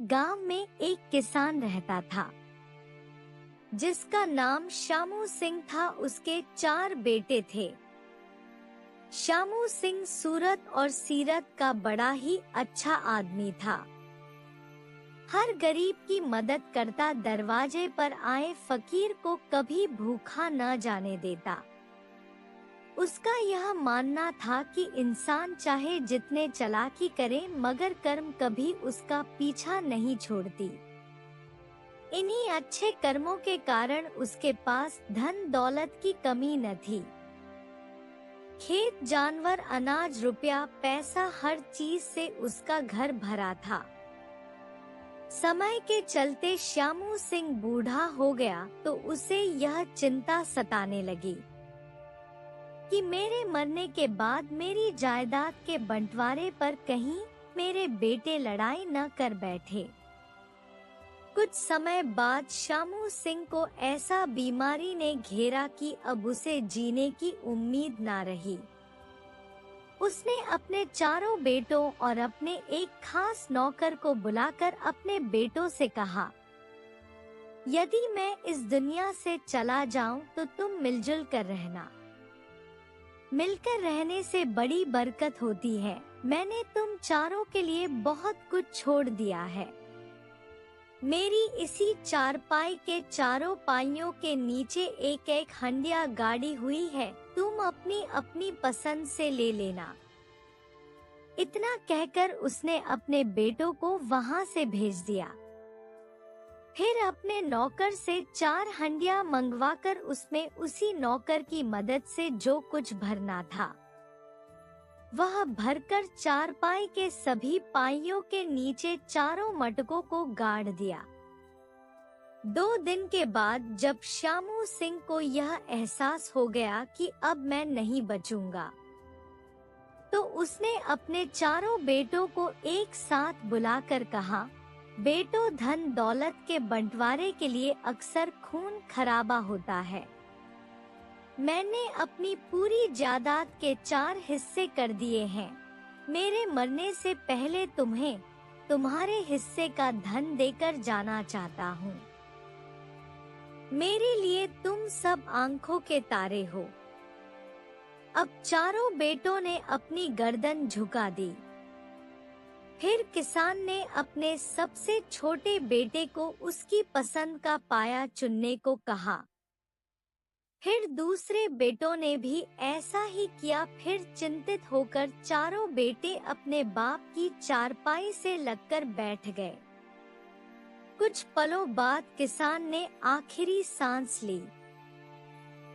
गांव में एक किसान रहता था जिसका नाम शामू सिंह था। उसके 4 बेटे थे। शामू सिंह सूरत और सीरत का बड़ा ही अच्छा आदमी था। हर गरीब की मदद करता, दरवाजे पर आए फकीर को कभी भूखा न जाने देता। उसका यह मानना था कि इंसान चाहे जितने चालाकी करे मगर कर्म कभी उसका पीछा नहीं छोड़ती। इन्हीं अच्छे कर्मों के कारण उसके पास धन दौलत की कमी न थी। खेत, जानवर, अनाज, रुपया, पैसा, हर चीज से उसका घर भरा था। समय के चलते शामू सिंह बूढ़ा हो गया तो उसे यह चिंता सताने लगी कि मेरे मरने के बाद मेरी जायदाद के बंटवारे पर कहीं मेरे बेटे लड़ाई न कर बैठे। कुछ समय बाद शामू सिंह को ऐसा बीमारी ने घेरा कि अब उसे जीने की उम्मीद न रही। उसने अपने 4 बेटों और अपने एक खास नौकर को बुलाकर अपने बेटों से कहा, यदि मैं इस दुनिया से चला जाऊं तो तुम मिलजुल कर रहना। मिलकर रहने से बड़ी बरकत होती है। मैंने तुम चारों के लिए बहुत कुछ छोड़ दिया है। मेरी इसी चारपाई के चारों पाइयों के नीचे एक एक हंडिया गाड़ी हुई है, तुम अपनी अपनी पसंद से ले लेना। इतना कहकर उसने अपने बेटों को वहां से भेज दिया। फिर अपने नौकर से 4 हंडिया मंगवाकर उसमें उसी नौकर की मदद से जो कुछ भरना था वह भरकर चारपाई के सभी पाइयों के नीचे चारों मटकों को गाड़ दिया। 2 दिन के बाद जब शामू सिंह को यह एहसास हो गया कि अब मैं नहीं बचूंगा, तो उसने अपने 4 बेटों को एक साथ बुलाकर कहा, बेटो, धन दौलत के बंटवारे के लिए अक्सर खून खराबा होता है। मैंने अपनी पूरी जायदाद के 4 हिस्से कर दिए हैं। मेरे मरने से पहले तुम्हें तुम्हारे हिस्से का धन देकर जाना चाहता हूँ। मेरे लिए तुम सब आंखों के तारे हो। अब 4 बेटों ने अपनी गर्दन झुका दी। फिर किसान ने अपने सबसे छोटे बेटे को उसकी पसंद का पाया चुनने को कहा। फिर दूसरे बेटों ने भी ऐसा ही किया। फिर चिंतित होकर 4 बेटे अपने बाप की चारपाई से लगकर बैठ गए। कुछ पलों बाद किसान ने आखिरी सांस ली।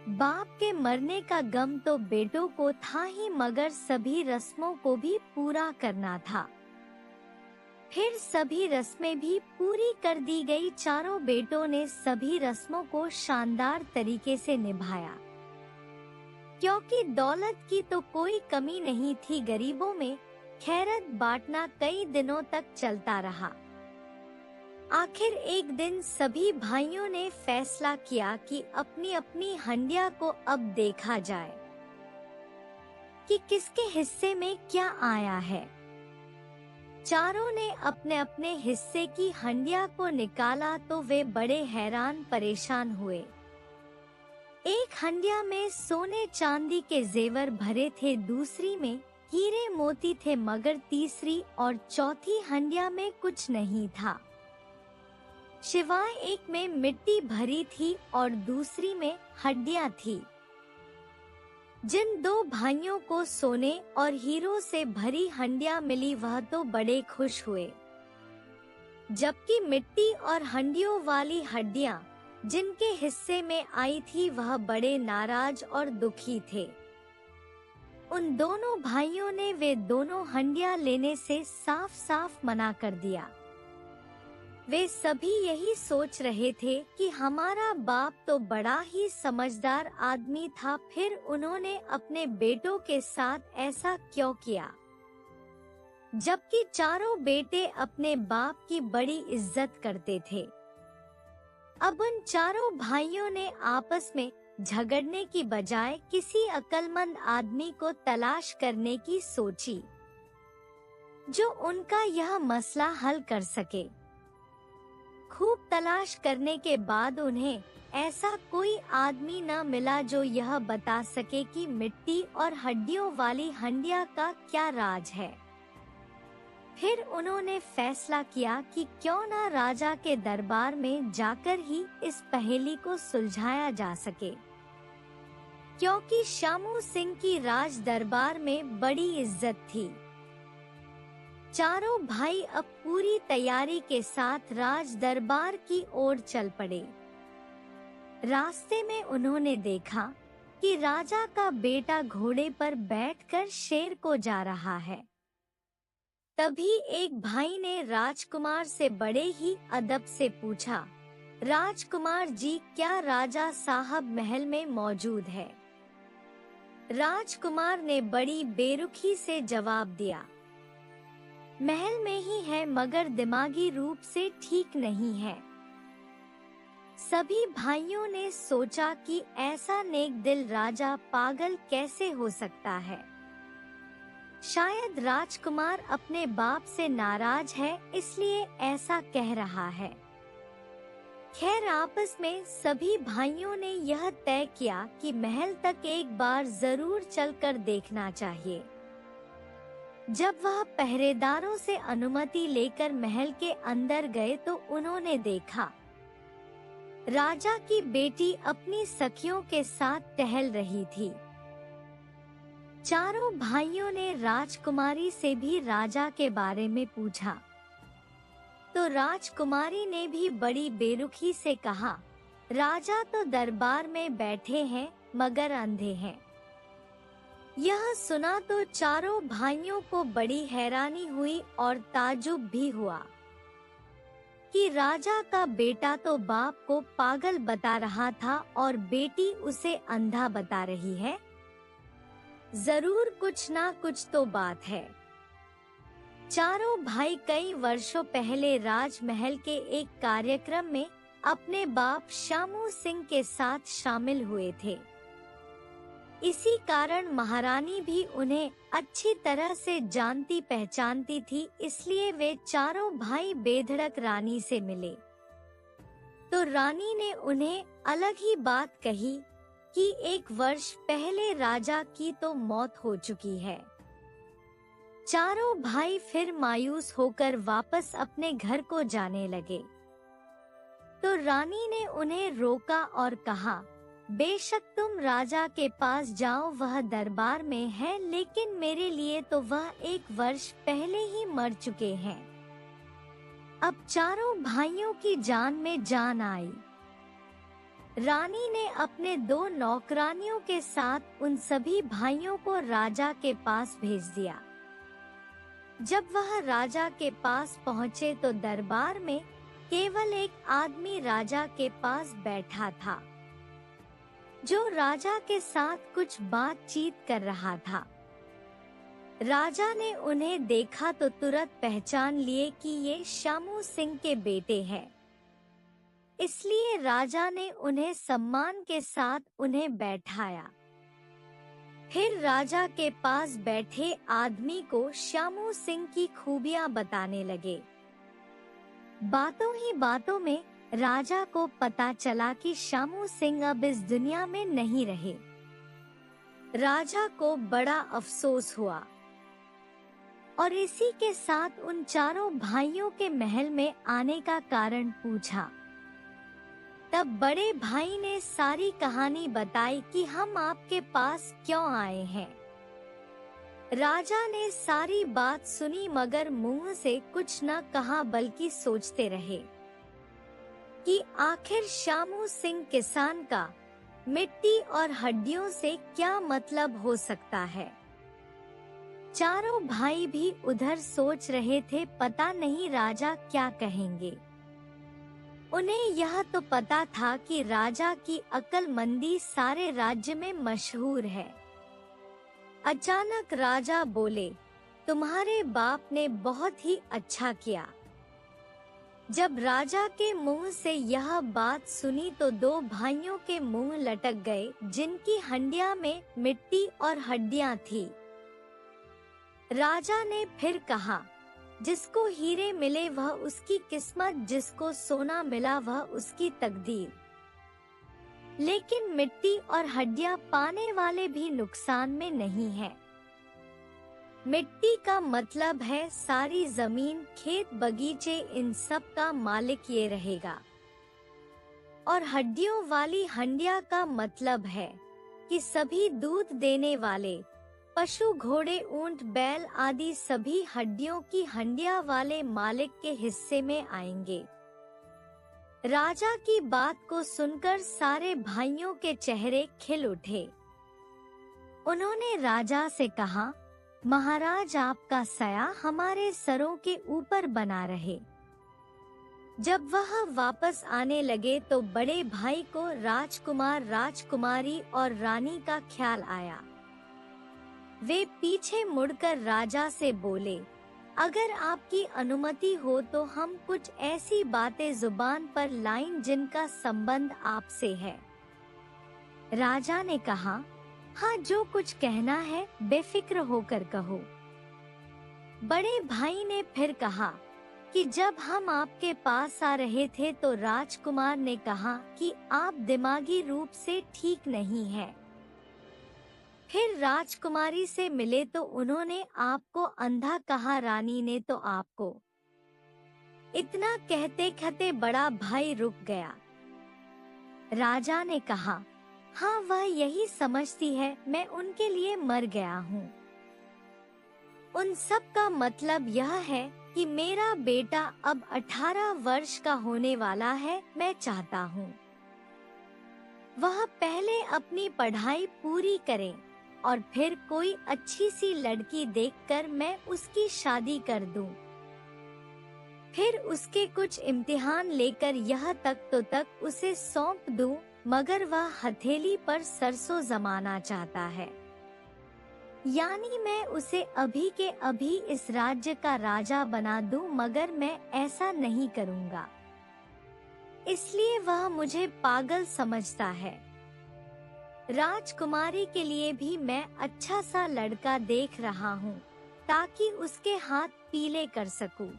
बाप के मरने का गम तो बेटों को था ही, मगर सभी रस्मों को भी पूरा करना था। फिर सभी रस्में भी पूरी कर दी गई। 4 बेटों ने सभी रस्मों को शानदार तरीके से निभाया। क्योंकि दौलत की तो कोई कमी नहीं थी, गरीबों में खैरत बांटना कई दिनों तक चलता रहा। आखिर एक दिन सभी भाइयों ने फैसला किया कि अपनी अपनी हंडिया को अब देखा जाए कि किसके हिस्से में क्या आया है। चारों ने अपने अपने हिस्से की हंडिया को निकाला तो वे बड़े हैरान परेशान हुए। एक हंडिया में सोने चांदी के जेवर भरे थे, दूसरी में हीरे मोती थे, मगर तीसरी और चौथी हंडिया में कुछ नहीं था, सिवाय एक में मिट्टी भरी थी और दूसरी में हड्डियां थी। जिन 2 भाइयों को सोने और हीरों से भरी हंडिया मिली वह तो बड़े खुश हुए, जबकि मिट्टी और हंडियों वाली हड्डियां जिनके हिस्से में आई थी वह बड़े नाराज और दुखी थे। उन दोनों भाइयों ने वे दोनों हंडिया लेने से साफ साफ मना कर दिया। वे सभी यही सोच रहे थे कि हमारा बाप तो बड़ा ही समझदार आदमी था, फिर उन्होंने अपने बेटों के साथ ऐसा क्यों किया, जबकि 4 बेटे अपने बाप की बड़ी इज्जत करते थे। अब उन 4 भाइयों ने आपस में झगड़ने की बजाय किसी अक्लमंद आदमी को तलाश करने की सोची जो उनका यह मसला हल कर सके। खूब तलाश करने के बाद उन्हें ऐसा कोई आदमी न मिला जो यह बता सके कि मिट्टी और हड्डियों वाली हंडिया का क्या राज है। फिर उन्होंने फैसला किया कि क्यों न राजा के दरबार में जाकर ही इस पहेली को सुलझाया जा सके, क्योंकि शामू सिंह की राज दरबार में बड़ी इज्जत थी। चारों भाई अब पूरी तैयारी के साथ राज दरबार की ओर चल पड़े। रास्ते में उन्होंने देखा कि राजा का बेटा घोड़े पर बैठकर शेर को जा रहा है। तभी एक भाई ने राजकुमार से बड़े ही अदब से पूछा, राजकुमार जी, क्या राजा साहब महल में मौजूद है? राजकुमार ने बड़ी बेरुखी से जवाब दिया, महल में ही है, मगर दिमागी रूप से ठीक नहीं है। सभी भाइयों ने सोचा कि ऐसा नेक दिल राजा पागल कैसे हो सकता है। शायद राजकुमार अपने बाप से नाराज है, इसलिए ऐसा कह रहा है। खैर, आपस में सभी भाइयों ने यह तय किया कि महल तक एक बार जरूर चलकर देखना चाहिए। जब वह पहरेदारों से अनुमति लेकर महल के अंदर गए तो उन्होंने देखा राजा की बेटी अपनी सखियों के साथ टहल रही थी। चारों भाइयों ने राजकुमारी से भी राजा के बारे में पूछा, तो राजकुमारी ने भी बड़ी बेरुखी से कहा, राजा तो दरबार में बैठे हैं, मगर अंधे हैं। यह सुना तो चारों भाइयों को बड़ी हैरानी हुई और ताज्जुब भी हुआ कि राजा का बेटा तो बाप को पागल बता रहा था और बेटी उसे अंधा बता रही है। जरूर कुछ ना कुछ तो बात है। चारों भाई कई वर्षों पहले राजमहल के एक कार्यक्रम में अपने बाप शामू सिंह के साथ शामिल हुए थे। इसी कारण महारानी भी उन्हें अच्छी तरह से जानती पहचानती थी, इसलिए वे चारों भाई बेधड़क रानी से मिले। तो रानी ने उन्हें अलग ही बात कही कि 1 वर्ष पहले राजा की तो मौत हो चुकी है। चारों भाई फिर मायूस होकर वापस अपने घर को जाने लगे। तो रानी ने उन्हें रोका और कहा, बेशक तुम राजा के पास जाओ, वह दरबार में है, लेकिन मेरे लिए तो वह 1 वर्ष पहले ही मर चुके हैं। अब चारों भाइयों की जान में जान आई। रानी ने अपने 2 नौकरानियों के साथ उन सभी भाइयों को राजा के पास भेज दिया। जब वह राजा के पास पहुँचे तो दरबार में केवल एक आदमी राजा के पास बैठा था, जो राजा के साथ कुछ बातचीत कर रहा था। राजा ने उन्हें देखा तो तुरंत पहचान लिए कि ये शामू सिंह के बेटे हैं। इसलिए राजा ने उन्हें सम्मान के साथ उन्हें बैठाया। फिर राजा के पास बैठे आदमी को शामू सिंह की खूबियां बताने लगे। बातों ही बातों में राजा को पता चला कि शामू सिंह अब इस दुनिया में नहीं रहे। राजा को बड़ा अफसोस हुआ और इसी के साथ उन चारों भाइयों के महल में आने का कारण पूछा। तब बड़े भाई ने सारी कहानी बताई कि हम आपके पास क्यों आए हैं। राजा ने सारी बात सुनी, मगर मुंह से कुछ न कहा, बल्कि सोचते रहे कि आखिर शामू सिंह किसान का मिट्टी और हड्डियों से क्या मतलब हो सकता है। चारों भाई भी उधर सोच रहे थे, पता नहीं राजा क्या कहेंगे। उन्हें यह तो पता था कि राजा की अक्लमंदी सारे राज्य में मशहूर है। अचानक राजा बोले, तुम्हारे बाप ने बहुत ही अच्छा किया। जब राजा के मुंह से यह बात सुनी तो 2 भाइयों के मुंह लटक गए, जिनकी हंडिया में मिट्टी और हड्डियां थी। राजा ने फिर कहा, जिसको हीरे मिले वह उसकी किस्मत, जिसको सोना मिला वह उसकी तकदीर। लेकिन मिट्टी और हड्डियां पाने वाले भी नुकसान में नहीं हैं। मिट्टी का मतलब है सारी जमीन, खेत, बगीचे, इन सब का मालिक ये रहेगा। और हड्डियों वाली हंडिया का मतलब है कि सभी दूध देने वाले पशु, घोड़े, ऊंट, बैल आदि सभी हड्डियों की हंडिया वाले मालिक के हिस्से में आएंगे। राजा की बात को सुनकर सारे भाइयों के चेहरे खिल उठे। उन्होंने राजा से कहा, महाराज, आपका सया हमारे सरों के ऊपर बना रहे। जब वह वापस आने लगे तो बड़े भाई को राजकुमार, राजकुमारी और रानी का ख्याल आया। वे पीछे मुड़कर राजा से बोले, अगर आपकी अनुमति हो तो हम कुछ ऐसी बातें जुबान पर लाएं जिनका संबंध आपसे है। राजा ने कहा, हाँ, जो कुछ कहना है बेफिक्र होकर कहो। बड़े भाई ने फिर कहा कि जब हम आपके पास आ रहे थे तो राजकुमार ने कहा कि आप दिमागी रूप से ठीक नहीं हैं। फिर राजकुमारी से मिले तो उन्होंने आपको अंधा कहा, रानी ने तो आपको। इतना कहते कहते बड़ा भाई रुक गया। राजा ने कहा, हाँ, वह यही समझती है मैं उनके लिए मर गया हूँ। उन सब का मतलब यह है कि मेरा बेटा अब 18 वर्ष का होने वाला है। मैं चाहता हूँ वह पहले अपनी पढ़ाई पूरी करे और फिर कोई अच्छी सी लड़की देखकर मैं उसकी शादी कर दूं। फिर उसके कुछ इम्तिहान लेकर यह तक उसे सौंप दूं, मगर वह हथेली पर सरसों जमाना चाहता है। यानी मैं उसे अभी के अभी इस राज्य का राजा बना दूं, मगर मैं ऐसा नहीं करूंगा। इसलिए वह मुझे पागल समझता है। राजकुमारी के लिए भी मैं अच्छा सा लड़का देख रहा हूँ ताकि उसके हाथ पीले कर सकूं,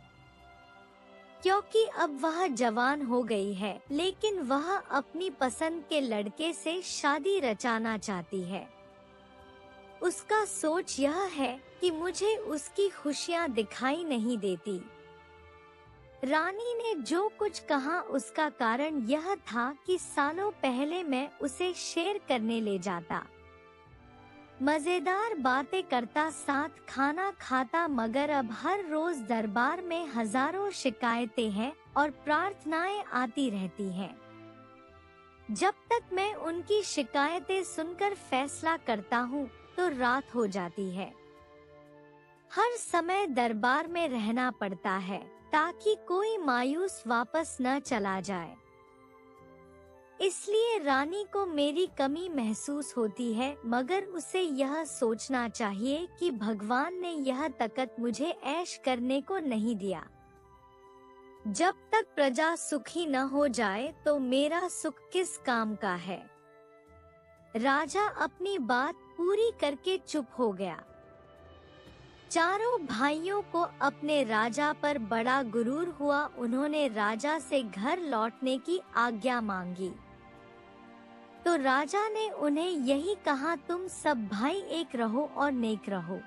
क्योंकि अब वह जवान हो गई है, लेकिन वह अपनी पसंद के लड़के से शादी रचाना चाहती है। उसका सोच यह है कि मुझे उसकी खुशियाँ दिखाई नहीं देती। रानी ने जो कुछ कहा उसका कारण यह था कि सालों पहले मैं उसे शेर करने ले जाता, मजेदार बातें करता, साथ खाना खाता, मगर अब हर रोज दरबार में हजारों शिकायतें हैं और प्रार्थनाएं आती रहती हैं। जब तक मैं उनकी शिकायतें सुनकर फैसला करता हूँ तो रात हो जाती है। हर समय दरबार में रहना पड़ता है ताकि कोई मायूस वापस न चला जाए। इसलिए रानी को मेरी कमी महसूस होती है, मगर उसे यह सोचना चाहिए कि भगवान ने यह तकत मुझे ऐश करने को नहीं दिया। जब तक प्रजा सुखी न हो जाए तो मेरा सुख किस काम का है। राजा अपनी बात पूरी करके चुप हो गया। चारों भाइयों को अपने राजा पर बड़ा गुरूर हुआ। उन्होंने राजा से घर लौटने की आज्ञा मांगी तो राजा ने उन्हें यही कहा, तुम सब भाई एक रहो और नेक रहो।